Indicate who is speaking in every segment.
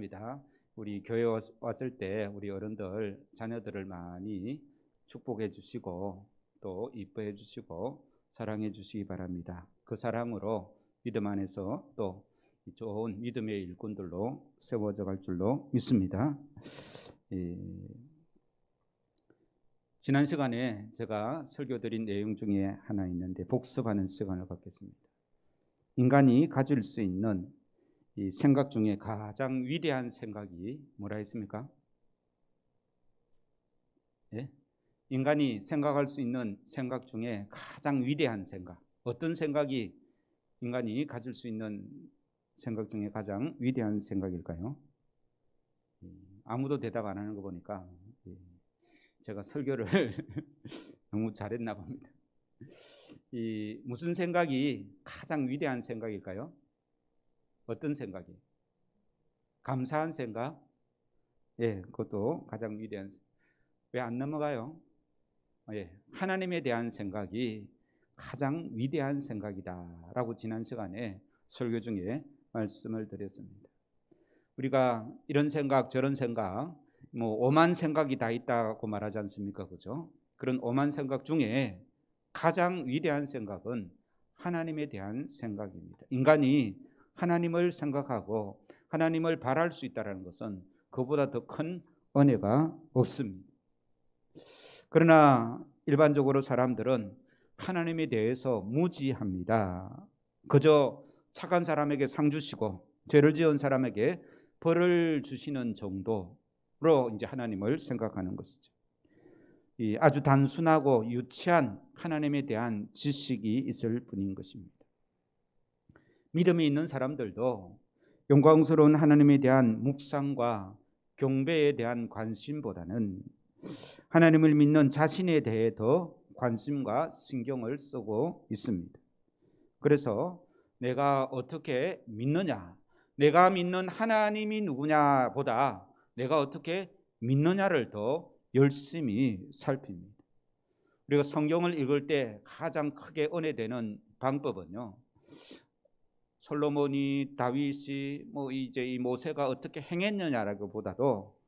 Speaker 1: 바랍니다. 우리 교회 왔을 때 우리 어른들 자녀들을 많이 축복해 주시고 또 이뻐해 주시고 사랑해 주시기 바랍니다. 그 사랑으로 믿음 안에서 또 좋은 믿음의 일꾼들로 세워져 갈 줄로 믿습니다. 지난 시간에 제가 설교드린 내용 중에 하나 있는데 복습하는 시간을 갖겠습니다. 인간이 가질 수 있는 이 생각 중에 가장 위대한 생각이 뭐라 했습니까? 예? 인간이 생각할 수 있는 생각 중에 가장 위대한 생각. 어떤 생각이 인간이 가질 수 있는 생각 중에 가장 위대한 생각일까요? 아무도 대답 안 하는 거 보니까 제가 설교를 너무 잘했나 봅니다. 무슨 생각이 가장 위대한 생각일까요? 어떤 생각이? 감사한 생각? 예, 그것도 가장 위대한. 왜 안 넘어가요? 예, 하나님에 대한 생각이 가장 위대한 생각이다라고 지난 시간에 설교 중에 말씀을 드렸습니다. 우리가 이런 생각 저런 생각 뭐 오만 생각이 다 있다고 말하지 않습니까? 그죠? 그런 오만 생각 중에 가장 위대한 생각은 하나님에 대한 생각입니다. 인간이 하나님을 생각하고 하나님을 바랄 수 있다는 것은 그보다 더 큰 은혜가 없습니다. 그러나 일반적으로 사람들은 하나님에 대해서 무지합니다. 그저 착한 사람에게 상 주시고 죄를 지은 사람에게 벌을 주시는 정도로 이제 하나님을 생각하는 것이죠. 아주 단순하고 유치한 하나님에 대한 지식이 있을 뿐인 것입니다. 믿음이 있는 사람들도 영광스러운 하나님에 대한 묵상과 경배에 대한 관심보다는 하나님을 믿는 자신에 대해 더 관심과 신경을 쓰고 있습니다. 그래서 내가 어떻게 믿느냐, 내가 믿는 하나님이 누구냐 보다 내가 어떻게 믿느냐를 더 열심히 살핍니다. 우리가 성경을 읽을 때 가장 크게 은혜되는 방법은요, 솔로몬이 다윗이 이제 이 모세가 어떻게 행했느냐라고 보다도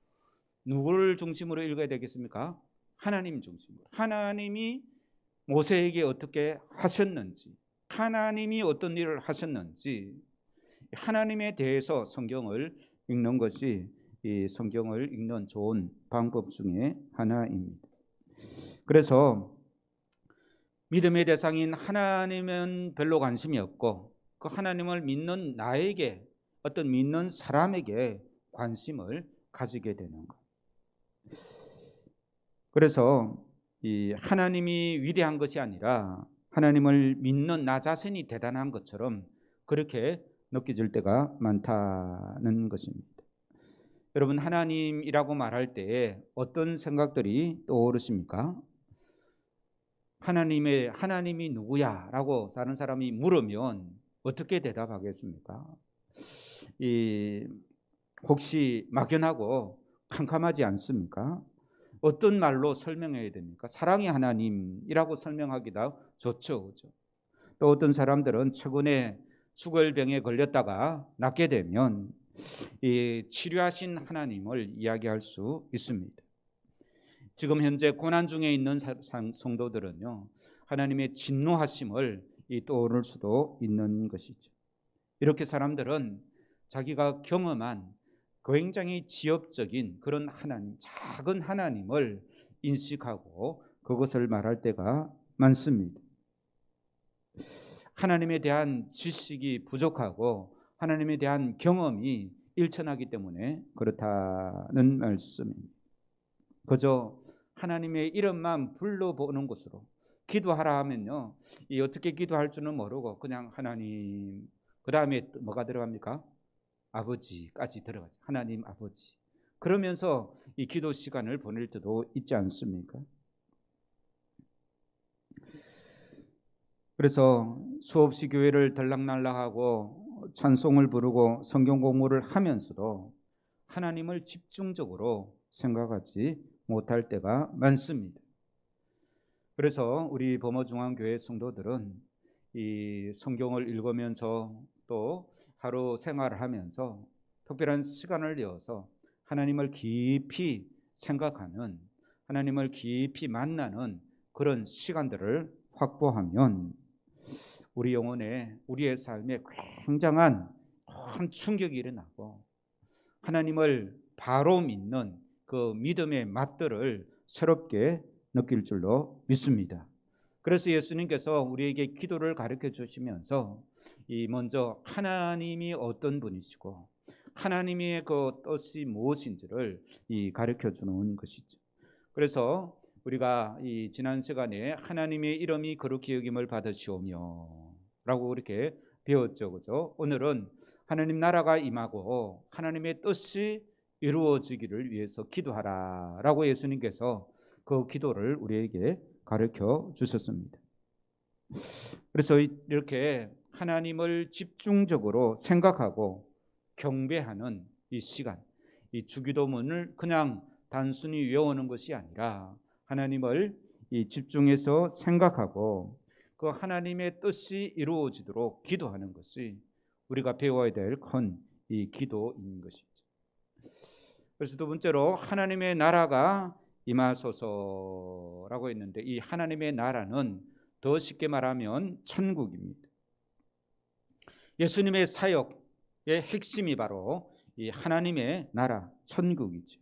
Speaker 1: 누구를 중심으로 읽어야 되겠습니까? 하나님 중심으로. 하나님이 모세에게 어떻게 하셨는지, 하나님이 어떤 일을 하셨는지, 하나님에 대해서 성경을 읽는 것이 이 성경을 읽는 좋은 방법 중에 하나입니다. 그래서 믿음의 대상인 하나님은 별로 관심이 없고 그 하나님을 믿는 나에게, 어떤 믿는 사람에게 관심을 가지게 되는 것. 그래서 이 하나님이 위대한 것이 아니라 하나님을 믿는 나 자신이 대단한 것처럼 그렇게 느껴질 때가 많다는 것입니다. 여러분, 하나님이라고 말할 때 어떤 생각들이 떠오르십니까? 하나님이 누구야? 라고 다른 사람이 물으면 어떻게 대답하겠습니까? 혹시 막연하고 캄캄하지 않습니까? 어떤 말로 설명해야 됩니까? 사랑의 하나님이라고 설명하기가 좋죠, 그죠? 또 어떤 사람들은 최근에 수골병에 걸렸다가 낫게 되면 치료하신 하나님을 이야기할 수 있습니다. 지금 현재 고난 중에 있는 성도들은요, 하나님의 진노하심을 떠오를 수도 있는 것이죠. 이렇게 사람들은 자기가 경험한 굉장히 지엽적인 그런 하나님, 작은 하나님을 인식하고 그것을 말할 때가 많습니다. 하나님에 대한 지식이 부족하고 하나님에 대한 경험이 일천하기 때문에 그렇다는 말씀입니다. 그저 하나님의 이름만 불러보는 것으로 기도하라 하면요, 어떻게 기도할 줄은 모르고 그냥 하나님, 그 다음에 뭐가 들어갑니까? 아버지까지 들어가죠. 하나님 아버지. 그러면서 이 기도 시간을 보낼 때도 있지 않습니까? 그래서 수없이 교회를 들락날락하고 찬송을 부르고 성경 공부를 하면서도 하나님을 집중적으로 생각하지 못할 때가 많습니다. 그래서 우리 범어중앙교회 성도들은 이 성경을 읽으면서 또 하루 생활을 하면서 특별한 시간을 내어서 하나님을 깊이 생각하는, 하나님을 깊이 만나는 그런 시간들을 확보하면 우리 영혼에, 우리의 삶에 굉장한 큰 충격이 일어나고 하나님을 바로 믿는 그 믿음의 맛들을 새롭게 느낄 줄로 믿습니다. 그래서 예수님께서 우리에게 기도를 가르쳐 주시면서 먼저 하나님이 어떤 분이시고 하나님의 그 뜻이 무엇인지를 가르쳐 주는 것이죠. 그래서 우리가 지난 시간에 하나님의 이름이 거룩히 여김을 받으시오며 라고 이렇게 배웠죠. 그죠? 오늘은 하나님 나라가 임하고 하나님의 뜻이 이루어지기를 위해서 기도하라 라고 예수님께서 그 기도를 우리에게 가르쳐 주셨습니다. 그래서 이렇게 하나님을 집중적으로 생각하고 경배하는 이 시간, 이 주기도문을 그냥 단순히 외우는 것이 아니라 하나님을 집중해서 생각하고 그 하나님의 뜻이 이루어지도록 기도하는 것이 우리가 배워야 될 큰 이 기도인 것이죠. 그래서 두 번째로 하나님의 나라가 임하소서라고 했는데 이 하나님의 나라는 더 쉽게 말하면 천국입니다. 예수님의 사역의 핵심이 바로 이 하나님의 나라, 천국이죠.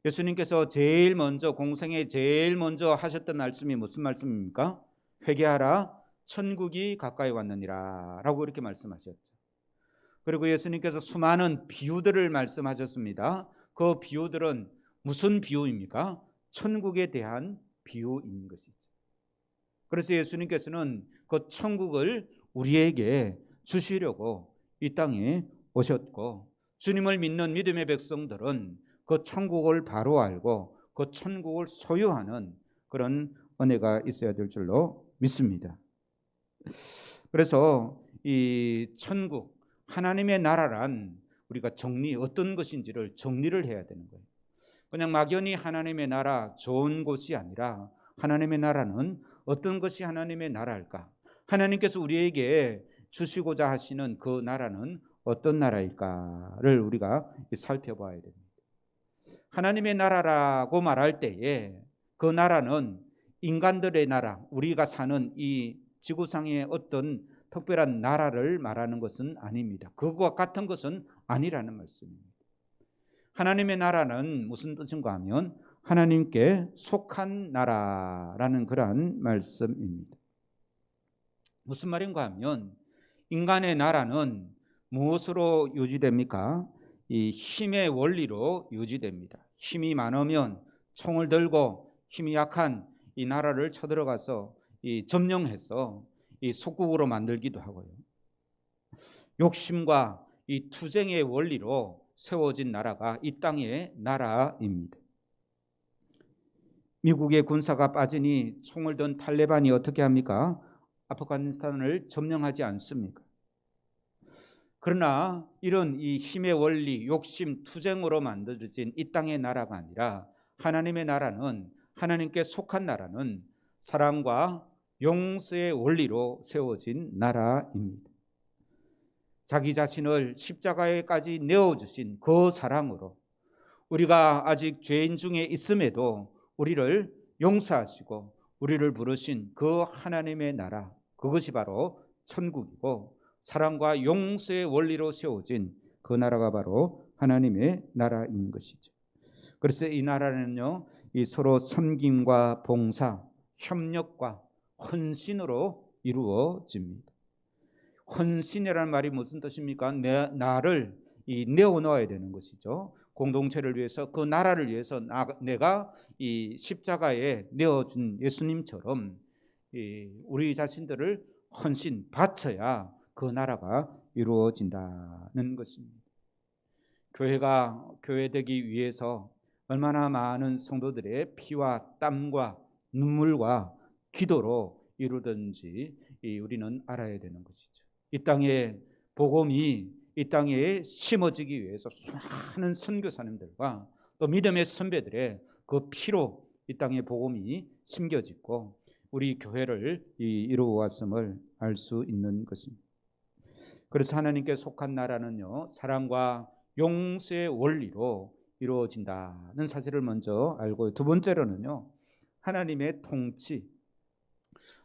Speaker 1: 예수님께서 제일 먼저 공생에 제일 먼저 하셨던 말씀이 무슨 말씀입니까? 회개하라, 천국이 가까이 왔느니라 라고 이렇게 말씀하셨죠. 그리고 예수님께서 수많은 비유들을 말씀하셨습니다. 그 비유들은 무슨 비유입니까? 천국에 대한 비유인 것이죠. 그래서 예수님께서는 그 천국을 우리에게 주시려고 이 땅에 오셨고 주님을 믿는 믿음의 백성들은 그 천국을 바로 알고 그 천국을 소유하는 그런 은혜가 있어야 될 줄로 믿습니다. 그래서 이 천국, 하나님의 나라란 우리가 어떤 것인지를 정리를 해야 되는 거예요. 그냥 막연히 하나님의 나라 좋은 곳이 아니라 하나님의 나라는 어떤 것이 하나님의 나라일까? 하나님께서 우리에게 주시고자 하시는 그 나라는 어떤 나라일까를 우리가 살펴봐야 됩니다. 하나님의 나라라고 말할 때에 그 나라는 인간들의 나라, 우리가 사는 이 지구상의 어떤 특별한 나라를 말하는 것은 아닙니다. 그것과 같은 것은 아니라는 말씀입니다. 하나님의 나라는 무슨 뜻인가 하면 하나님께 속한 나라라는 그러한 말씀입니다. 무슨 말인가 하면 인간의 나라는 무엇으로 유지됩니까? 이 힘의 원리로 유지됩니다. 힘이 많으면 총을 들고 힘이 약한 이 나라를 쳐들어가서 점령해서 이 속국으로 만들기도 하고요. 욕심과 이 투쟁의 원리로 세워진 나라가 이 땅의 나라입니다. 미국의 군사가 빠지니 총을 든 탈레반이 어떻게 합니까? 아프가니스탄을 점령하지 않습니까? 그러나 이런 이 힘의 원리, 욕심, 투쟁으로 만들어진 이 땅의 나라가 아니라 하나님의 나라는, 하나님께 속한 나라는 사랑과 용서의 원리로 세워진 나라입니다. 자기 자신을 십자가에까지 내어주신 그 사랑으로 우리가 아직 죄인 중에 있음에도 우리를 용서하시고 우리를 부르신 그 하나님의 나라, 그것이 바로 천국이고 사랑과 용서의 원리로 세워진 그 나라가 바로 하나님의 나라인 것이죠. 그래서 이 나라는요, 이 서로 섬김과 봉사, 협력과 헌신으로 이루어집니다. 헌신이라는 말이 무슨 뜻입니까? 나를 내어놓아야 되는 것이죠. 공동체를 위해서, 그 나라를 위해서 내가 이 십자가에 내어준 예수님처럼 우리 자신들을 헌신 바쳐야 그 나라가 이루어진다는 것입니다. 교회가 교회되기 위해서 얼마나 많은 성도들의 피와 땀과 눈물과 기도로 이루든지 우리는 알아야 되는 것이죠. 이 땅에 복음이 이 땅에 심어지기 위해서 수많은 선교사님들과 또 믿음의 선배들의 그 피로 이 땅에 복음이 심겨지고 우리 교회를 이루어왔음을 알 수 있는 것입니다. 그래서 하나님께 속한 나라는요, 사랑과 용서의 원리로 이루어진다는 사실을 먼저 알고, 두 번째로는요, 하나님의 통치,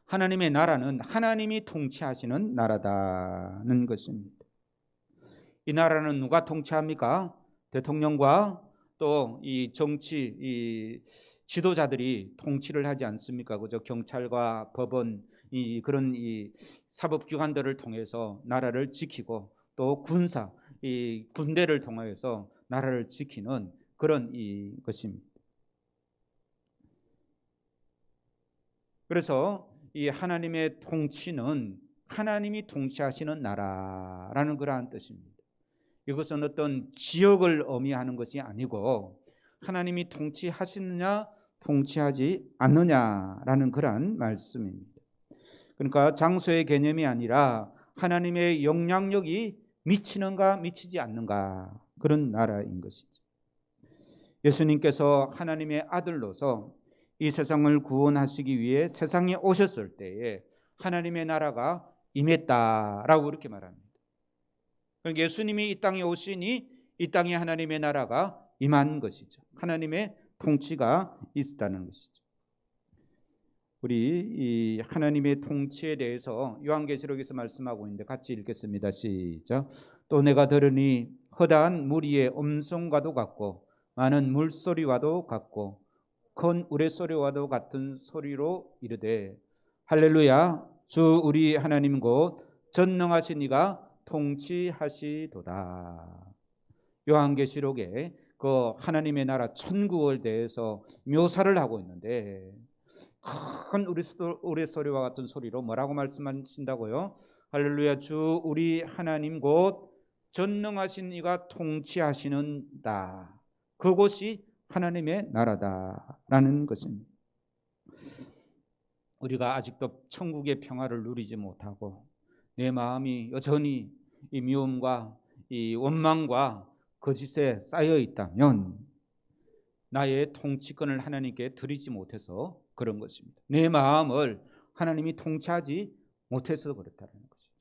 Speaker 1: 하나님의 나라는 하나님이 통치하시는 나라다는 것입니다. 이 나라는 누가 통치합니까? 대통령과 또 이 정치 이 지도자들이 통치를 하지 않습니까? 그죠? 경찰과 법원, 그런 이 사법기관들을 통해서 나라를 지키고, 또 군사, 이 군대를 통해서 나라를 지키는 그런 것입니다. 그래서 이 하나님의 통치는 하나님이 통치하시는 나라라는 그러한 뜻입니다. 이것은 어떤 지역을 의미하는 것이 아니고 하나님이 통치하시느냐 통치하지 않느냐라는 그러한 말씀입니다. 그러니까 장소의 개념이 아니라 하나님의 영향력이 미치는가 미치지 않는가, 그런 나라인 것이죠. 예수님께서 하나님의 아들로서 이 세상을 구원하시기 위해 세상에 오셨을 때에 하나님의 나라가 임했다라고 그렇게 말합니다. 그러니까 예수님이 이 땅에 오시니 이 땅에 하나님의 나라가 임한 것이죠. 하나님의 통치가 있었다는 것이죠. 우리 이 하나님의 통치에 대해서 요한계시록에서 말씀하고 있는데 같이 읽겠습니다. 시작. 또 내가 들으니 허다한 무리의 음성과도 같고 많은 물소리와도 같고 큰 우레소리와도 같은 소리로 이르되 할렐루야, 주 우리 하나님 곧 전능하신 이가 통치하시도다. 요한계시록에 그 하나님의 나라 천국을 대해서 묘사를 하고 있는데, 큰 우레소리와 같은 소리로 뭐라고 말씀하신다고요? 할렐루야, 주 우리 하나님 곧 전능하신 이가 통치하시는다. 그곳이 하나님의 나라다라는 것입니다. 우리가 아직도 천국의 평화를 누리지 못하고 내 마음이 여전히 이 미움과 이 원망과 거짓에 쌓여 있다면 나의 통치권을 하나님께 드리지 못해서 그런 것입니다. 내 마음을 하나님이 통치하지 못해서 그렇다는 것이죠.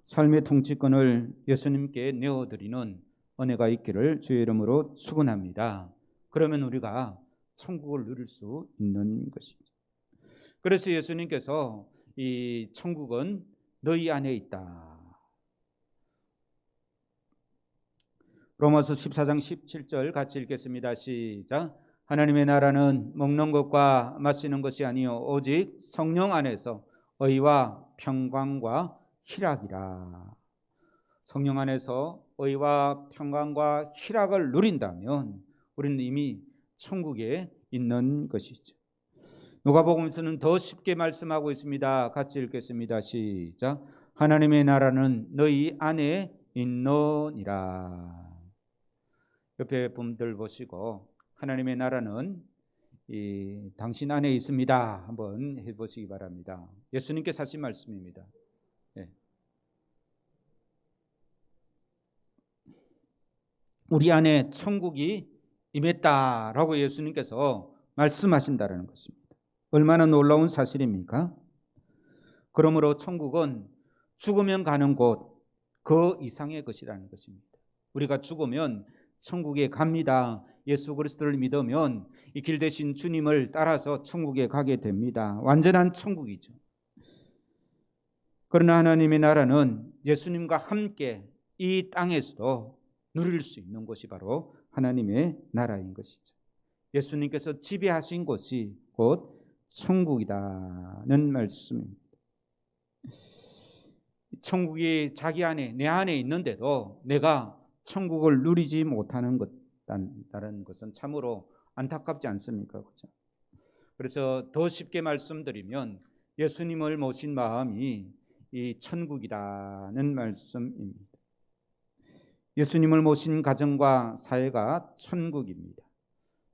Speaker 1: 삶의 통치권을 예수님께 내어드리는 은혜가 있기를 주의 이름으로 축원합니다. 그러면 우리가 천국을 누릴 수 있는 것입니다. 그래서 예수님께서 이 천국은 너희 안에 있다. 로마서 14장 17절 같이 읽겠습니다. 시작. 하나님의 나라는 먹는 것과 마시는 것이 아니요 오직 성령 안에서 의와 평강과 희락이라. 성령 안에서 의와 평강과 희락을 누린다면 우리는 이미 천국에 있는 것이죠. 누가복음에서는 더 쉽게 말씀하고 있습니다. 같이 읽겠습니다. 시작. 하나님의 나라는 너희 안에 있느니라. 옆에 분들 보시고 하나님의 나라는 당신 안에 있습니다. 한번 해보시기 바랍니다. 예수님께서 하신 말씀입니다. 네. 우리 안에 천국이 임했다라고 예수님께서 말씀하신다는 것입니다. 얼마나 놀라운 사실입니까? 그러므로 천국은 죽으면 가는 곳 그 이상의 것이라는 것입니다. 우리가 죽으면 천국에 갑니다. 예수 그리스도를 믿으면 이 길 대신 주님을 따라서 천국에 가게 됩니다. 완전한 천국이죠. 그러나 하나님의 나라는 예수님과 함께 이 땅에서도 누릴 수 있는 곳이 바로 하나님의 나라인 것이죠. 예수님께서 지배하신 곳이 곧 천국이라는 말씀입니다. 천국이 자기 안에 내 안에 있는데도 내가 천국을 누리지 못하는 것다는 것은 참으로 안타깝지 않습니까? 그렇죠? 그래서 더 쉽게 말씀드리면 예수님을 모신 마음이 이 천국이라는 말씀입니다. 예수님을 모신 가정과 사회가 천국입니다.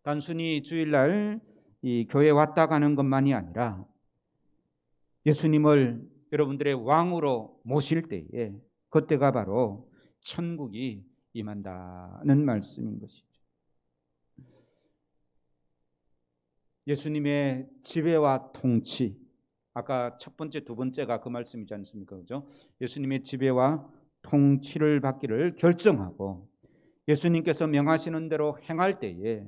Speaker 1: 단순히 주일날 이 교회 왔다 가는 것만이 아니라 예수님을 여러분들의 왕으로 모실 때에 그때가 바로 천국이 임한다는 말씀인 것이죠. 예수님의 지배와 통치, 아까 첫 번째, 두 번째가 그 말씀이지 않습니까? 그죠? 예수님의 지배와 통치를 받기를 결정하고 예수님께서 명하시는 대로 행할 때에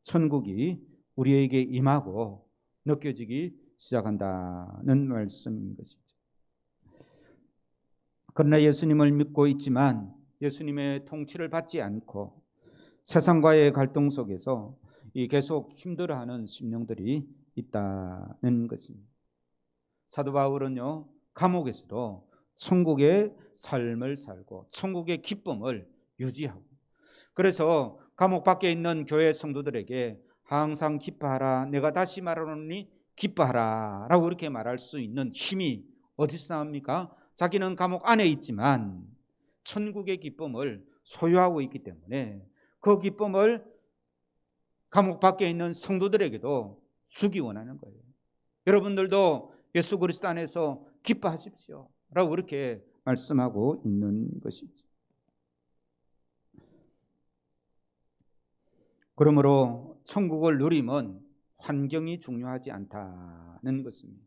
Speaker 1: 천국이 우리에게 임하고 느껴지기 시작한다는 말씀인 것이죠. 그러나 예수님을 믿고 있지만 예수님의 통치를 받지 않고 세상과의 갈등 속에서 계속 힘들어하는 심령들이 있다는 것입니다. 사도 바울은요, 감옥에서도 천국의 삶을 살고 천국의 기쁨을 유지하고, 그래서 감옥 밖에 있는 교회 성도들에게 항상 기뻐하라, 내가 다시 말하노니 기뻐하라 라고 이렇게 말할 수 있는 힘이 어디서 나옵니까? 자기는 감옥 안에 있지만 천국의 기쁨을 소유하고 있기 때문에 그 기쁨을 감옥 밖에 있는 성도들에게도 주기 원하는 거예요. 여러분들도 예수 그리스도 안에서 기뻐하십시오 라고 그렇게 말씀하고 있는 것이죠. 그러므로 천국을 누림은 환경이 중요하지 않다는 것입니다.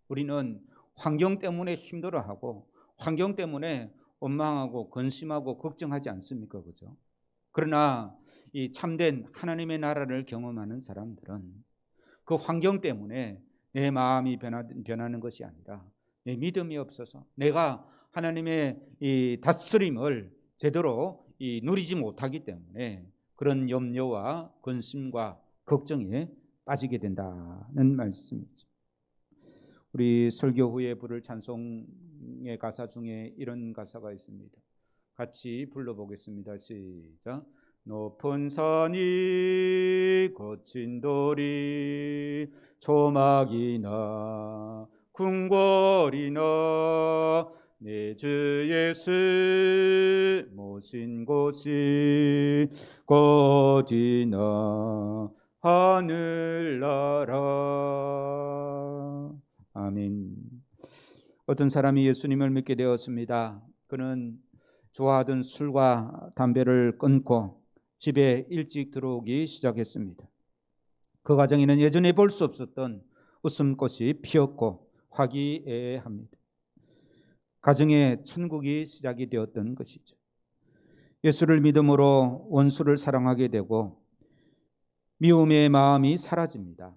Speaker 1: 우리는 환경 때문에 힘들어하고 환경 때문에 원망하고 근심하고 걱정하지 않습니까? 그죠? 그러나 이 참된 하나님의 나라를 경험하는 사람들은 그 환경 때문에 내 마음이 변하는 것이 아니라 내 믿음이 없어서 내가 하나님의 이 다스림을 제대로 누리지 못하기 때문에 그런 염려와 근심과 걱정에 빠지게 된다는 말씀이죠. 우리 설교 후에 부를 찬송의 가사 중에 이런 가사가 있습니다. 같이 불러보겠습니다. 시작. 높은 산이 거친 돌이 조막이나 궁궐이나 내 주 예수 모신 곳이 어디나 하늘나라. 아멘. 어떤 사람이 예수님을 믿게 되었습니다. 그는 좋아하던 술과 담배를 끊고 집에 일찍 들어오기 시작했습니다. 그 가정에는 예전에 볼 수 없었던 웃음꽃이 피었고 화기애애합니다. 가정의 천국이 시작이 되었던 것이죠. 예수를 믿음으로 원수를 사랑하게 되고 미움의 마음이 사라집니다.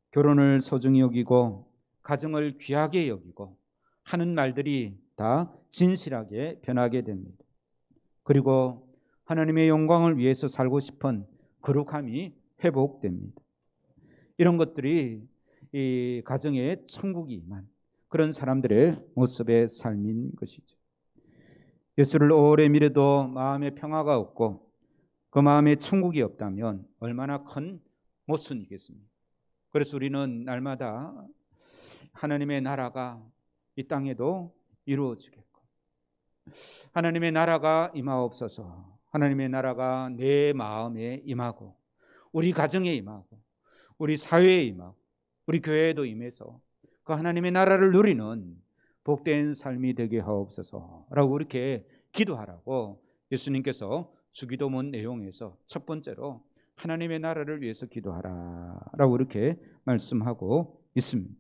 Speaker 1: 결혼을 소중히 여기고 가정을 귀하게 여기고 하는 말들이 다 진실하게 변하게 됩니다. 그리고 하나님의 영광을 위해서 살고 싶은 거룩함이 회복됩니다. 이런 것들이 이 가정의 천국이 임한 그런 사람들의 모습의 삶인 것이죠. 예수를 오래 믿어도 마음에 평화가 없고 그 마음에 천국이 없다면 얼마나 큰 모순이겠습니까? 그래서 우리는 날마다 하나님의 나라가 이 땅에도 이루어지겠고 하나님의 나라가 임하옵소서, 하나님의 나라가 내 마음에 임하고 우리 가정에 임하고 우리 사회에 임하고 우리 교회에도 임해서 그 하나님의 나라를 누리는 복된 삶이 되게 하옵소서라고 이렇게 기도하라고 예수님께서 주기도문 내용에서 첫 번째로 하나님의 나라를 위해서 기도하라라고 이렇게 말씀하고 있습니다.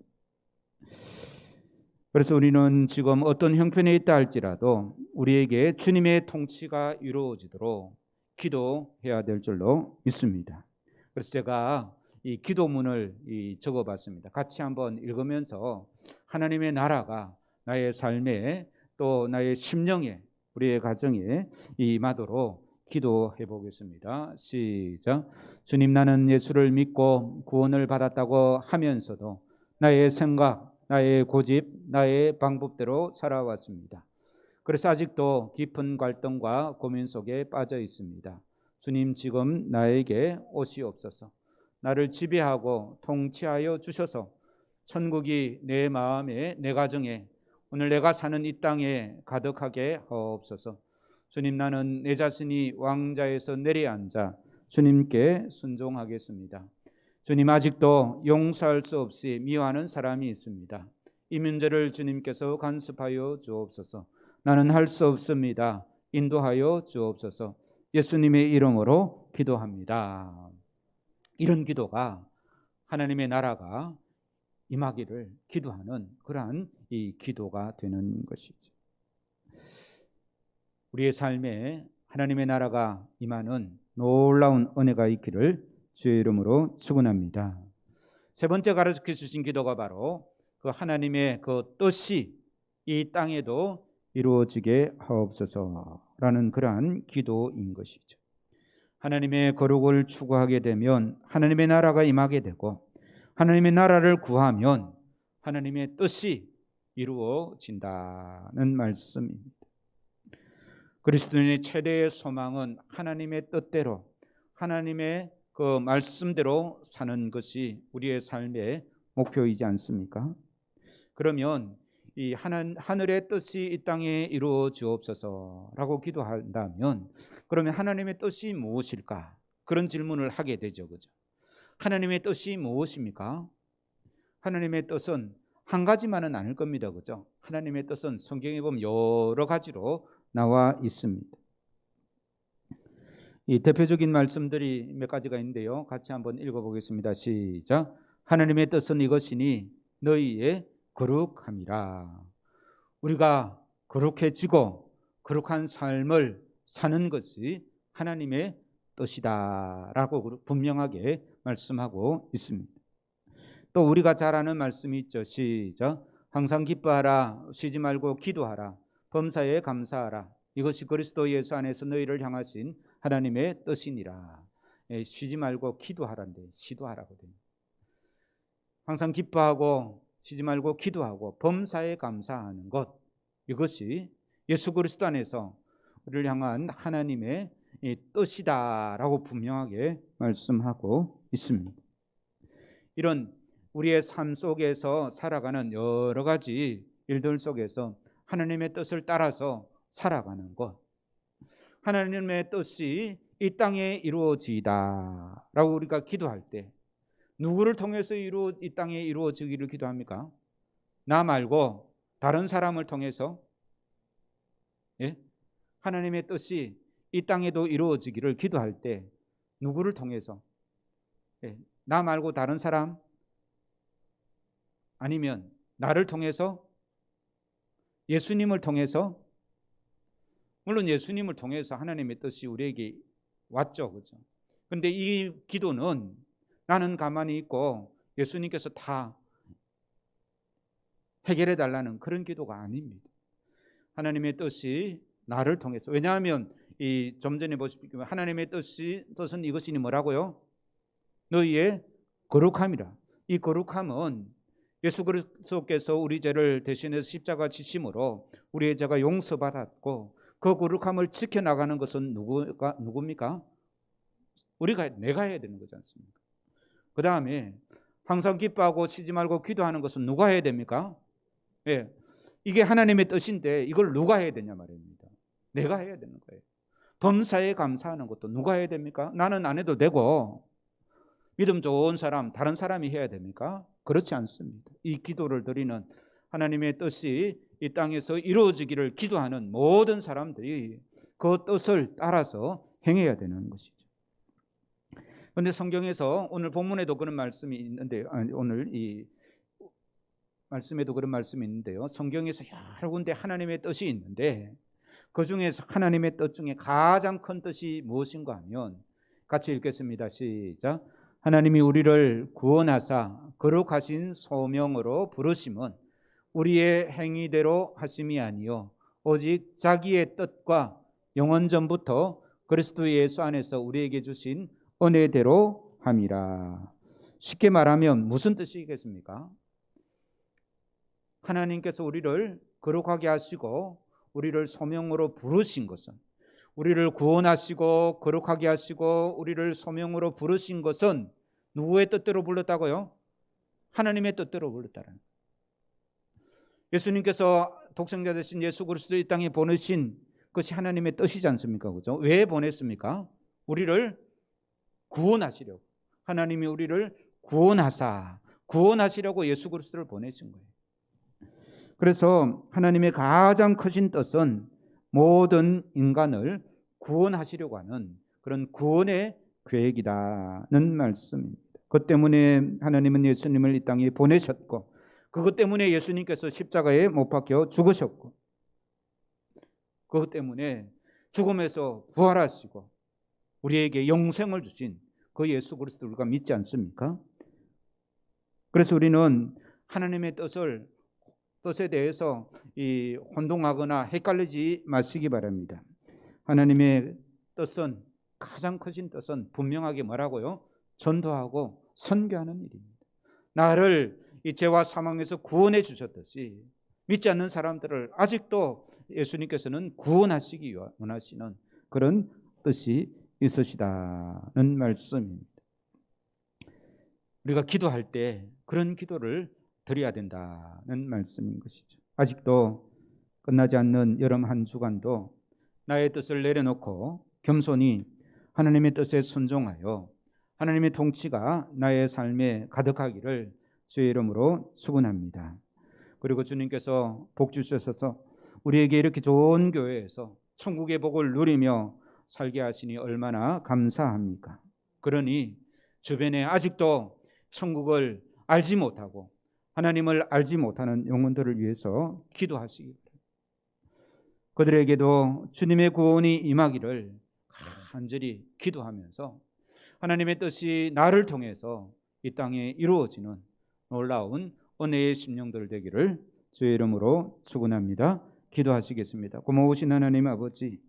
Speaker 1: 그래서 우리는 지금 어떤 형편에 있다 할지라도 우리에게 주님의 통치가 이루어지도록 기도해야 될 줄로 믿습니다. 그래서 제가 이 기도문을 적어봤습니다. 같이 한번 읽으면서 하나님의 나라가 나의 삶에 또 나의 심령에 우리의 가정에 임하도록 기도해 보겠습니다. 시작. 주님, 나는 예수를 믿고 구원을 받았다고 하면서도 나의 생각, 나의 고집, 나의 방법대로 살아왔습니다. 그래서 아직도 깊은 갈등과 고민 속에 빠져 있습니다. 주님, 지금 나에게 오시옵소서. 나를 지배하고 통치하여 주셔서 천국이 내 마음에, 내 가정에, 오늘 내가 사는 이 땅에 가득하게 하옵소서. 주님, 나는 내 자신이 왕자에서 내려앉아 주님께 순종하겠습니다. 주님, 아직도 용서할 수 없이 미워하는 사람이 있습니다. 이 문제를 주님께서 간섭하여 주옵소서. 나는 할 수 없습니다. 인도하여 주옵소서. 예수님의 이름으로 기도합니다. 이런 기도가 하나님의 나라가 임하기를 기도하는 그러한 이 기도가 되는 것이죠. 우리의 삶에 하나님의 나라가 임하는 놀라운 은혜가 있기를 주의 이름으로 축원합니다. 세 번째 가르쳐 주신 기도가 바로 그 하나님의 그 뜻이 이 땅에도 이루어지게 하옵소서라는 그러한 기도인 것이죠. 하나님의 거룩을 추구하게 되면 하나님의 나라가 임하게 되고, 하나님의 나라를 구하면 하나님의 뜻이 이루어진다는 말씀입니다. 그리스도인의 최대의 소망은 하나님의 뜻대로, 하나님의 그 말씀대로 사는 것이 우리의 삶의 목표이지 않습니까? 그러면 이 하늘의 뜻이 이 땅에 이루어지옵소서라고 기도한다면, 그러면 하나님의 뜻이 무엇일까? 그런 질문을 하게 되죠, 그죠? 하나님의 뜻이 무엇입니까? 하나님의 뜻은 한 가지만은 아닐 겁니다, 그죠? 하나님의 뜻은 성경에 보면 여러 가지로 나와 있습니다. 이 대표적인 말씀들이 몇 가지가 있는데요, 같이 한번 읽어보겠습니다. 시작. 하나님의 뜻은 이것이니 너희의 거룩함이라. 우리가 거룩해지고 거룩한 삶을 사는 것이 하나님의 뜻이다라고 분명하게 말씀하고 있습니다. 또 우리가 잘 아는 말씀이 있죠. 시작. 항상 기뻐하라, 쉬지 말고 기도하라, 범사에 감사하라. 이것이 그리스도 예수 안에서 너희를 향하신 하나님의 뜻이니라. 쉬지 말고 기도하란데 시도하라고 돼요. 항상 기뻐하고 쉬지 말고 기도하고 범사에 감사하는 것, 이것이 예수 그리스도 안에서 우리를 향한 하나님의 뜻이다라고 분명하게 말씀하고 있습니다. 이런 우리의 삶 속에서 살아가는 여러 가지 일들 속에서 하나님의 뜻을 따라서 살아가는 것, 하나님의 뜻이 이 땅에 이루어지다라고 우리가 기도할 때 누구를 통해서 이 땅에 이루어지기를 기도합니까? 나 말고 다른 사람을 통해서, 예? 하나님의 뜻이 이 땅에도 이루어지기를 기도할 때 누구를 통해서? 예? 나 말고 다른 사람? 아니면 나를 통해서? 예수님을 통해서? 물론 예수님을 통해서 하나님의 뜻이 우리에게 왔죠, 그죠? 그런데 이 기도는 나는 가만히 있고 예수님께서 다 해결해 달라는 그런 기도가 아닙니다. 하나님의 뜻이 나를 통해서, 왜냐하면 좀 전에 보시면 하나님의 뜻은 이것이니 뭐라고요? 너희의 거룩함이라. 이 거룩함은 예수 그리스도께서 우리 죄를 대신해서 십자가 지심으로 우리의 죄가 용서받았고, 그 거룩함을 지켜나가는 것은 누굽니까? 내가 해야 되는 거지 않습니까? 그 다음에 항상 기뻐하고 쉬지 말고 기도하는 것은 누가 해야 됩니까? 예, 이게 하나님의 뜻인데 이걸 누가 해야 되냐 말입니다. 내가 해야 되는 거예요. 범사에 감사하는 것도 누가 해야 됩니까? 나는 안 해도 되고, 믿음 좋은 사람, 다른 사람이 해야 됩니까? 그렇지 않습니다. 이 기도를 드리는, 하나님의 뜻이 이 땅에서 이루어지기를 기도하는 모든 사람들이 그 뜻을 따라서 행해야 되는 것이죠. 그런데 성경에서 오늘 본문에도 그런 말씀이 있는데요. 오늘 이 말씀에도 그런 말씀이 있는데요. 성경에서 여러 군데 하나님의 뜻이 있는데 그 중에서 하나님의 뜻 중에 가장 큰 뜻이 무엇인가 하면, 같이 읽겠습니다. 시작. 하나님이 우리를 구원하사 거룩하신 소명으로 부르심은 우리의 행위대로 하심이 아니요 오직 자기의 뜻과 영원 전부터 그리스도 예수 안에서 우리에게 주신 은혜대로 함이라. 쉽게 말하면 무슨 뜻이겠습니까? 하나님께서 우리를 거룩하게 하시고 우리를 소명으로 부르신 것은, 우리를 구원하시고 거룩하게 하시고 우리를 소명으로 부르신 것은 누구의 뜻대로 불렀다고요? 하나님의 뜻대로 불렀다는 거예요. 예수님께서 독생자 되신 예수 그리스도 이 땅에 보내신 것이 하나님의 뜻이지 않습니까? 그죠? 왜 보냈습니까? 우리를 구원하시려고. 하나님이 우리를 구원하시려고 예수 그리스도를 보내신 거예요. 그래서 하나님의 가장 크신 뜻은 모든 인간을 구원하시려고 하는 그런 구원의 계획이라는 말씀입니다. 그 때문에 하나님은 예수님을 이 땅에 보내셨고, 그것 때문에 예수님께서 십자가에 못 박혀 죽으셨고, 그것 때문에 죽음에서 부활하시고 우리에게 영생을 주신 그 예수 그리스도를 우리가 믿지 않습니까? 그래서 우리는 하나님의 뜻에 대해서 혼동하거나 헷갈리지 마시기 바랍니다. 하나님의 뜻은, 가장 크신 뜻은 분명하게 뭐라고요? 전도하고 선교하는 일입니다. 나를 이 죄와 사망에서 구원해 주셨듯이 믿지 않는 사람들을 아직도 예수님께서는 구원하시기 원하시는 그런 뜻이 있으시다는 말씀입니다. 우리가 기도할 때 그런 기도를 드려야 된다는 말씀인 것이죠. 아직도 끝나지 않는 여름 한 주간도 나의 뜻을 내려놓고 겸손히 하나님의 뜻에 순종하여 하나님의 통치가 나의 삶에 가득하기를 주의 이름으로 축원합니다. 그리고 주님께서 복 주셔서 우리에게 이렇게 좋은 교회에서 천국의 복을 누리며 살게 하시니 얼마나 감사합니까? 그러니 주변에 아직도 천국을 알지 못하고 하나님을 알지 못하는 영혼들을 위해서 기도하시기 바랍니다. 그들에게도 주님의 구원이 임하기를 간절히 기도하면서 하나님의 뜻이 나를 통해서 이 땅에 이루어지는 놀라운 은혜의 심령들 되기를 주의 이름으로 축원합니다. 기도하시겠습니다. 고마우신 하나님 아버지,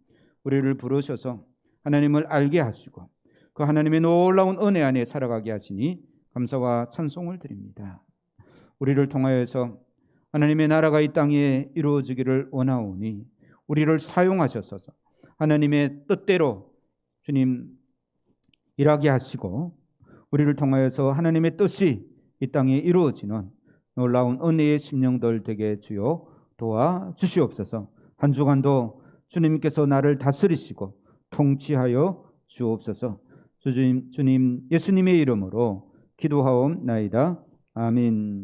Speaker 1: 우리를 부르셔서 하나님을 알게 하시고 그 하나님의 놀라운 은혜 안에 살아가게 하시니 감사와 찬송을 드립니다. 우리를 통하여서 하나님의 나라가 이 땅에 이루어지기를 원하오니 우리를 사용하셔서 하나님의 뜻대로 주님 일하게 하시고 우리를 통하여서 하나님의 뜻이 이 땅에 이루어지는 놀라운 은혜의 심령들 되게 주여 도와주시옵소서. 한 주간도 주님께서 나를 다스리시고 통치하여 주옵소서. 주님 예수님의 이름으로 기도하옵나이다. 아멘.